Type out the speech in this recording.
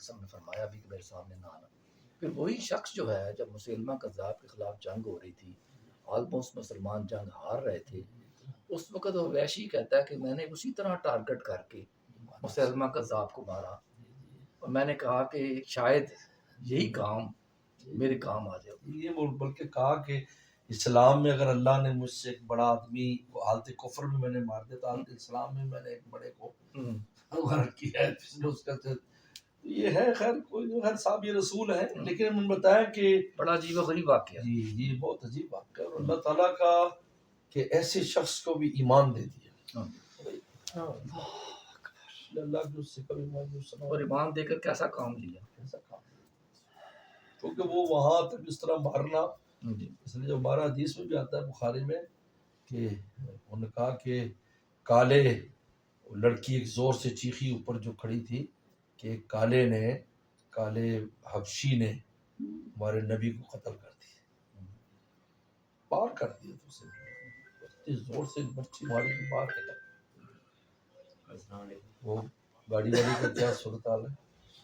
وسلم نے فرمایا بھی کہ میرے سامنے نہ آنا. پھر وہی شخص جو ہے جب مسلمہ کذاب کے خلاف جنگ ہو رہی تھی، آلموسٹ مسلمان جنگ ہار رہے تھے، اس وقت وہ وحشی کہتا ہے کہ میں نے اسی طرح ٹارگٹ کر کے مسلمہ کذاب کو مارا، اور میں نے کہا کہ شاید یہی کام میرے کام آ جائے. یہ بلکہ کہا کہ اسلام میں اگر اللہ نے مجھ سے ایک بڑا آدمی کو حالت کفر میں نے مار دیا تو حالت اسلام میں میں نے ایک بڑے کو غرق کیا ہے. اس کا یہ ہے خیر کوئی نہیں، خیر صاحب یہ رسول ہے، لیکن انہوں نے بتایا کہ بڑا عجیب و غریب واقعہ. جی یہ بہت عجیب واقعہ ہے، اور اللہ تعالیٰ کا کہ ایسے شخص کو بھی ایمان دے دیا. اللہ کی اس سے کبھی مایوس نہ ہو. اور ایمان دے کر کیسا کام لیا. ایسا کام کیونکہ وہ وہاں تک اس طرح مارنا، اس لیے جو ہمارا حدیث میں بھی آتا ہے بخاری میں کہ انہوں نے کہا کہ کالے لڑکی ایک زور سے چیخی اوپر جو کھڑی تھی کہ کالے حبشی نے ہمارے نبی کو قتل کر دیا، پار کر دیا. تو اسے اتنی زور سے بچی ماری کہ باہر نکل. وہ گاڑی والی کا کیا صورتحال ہے.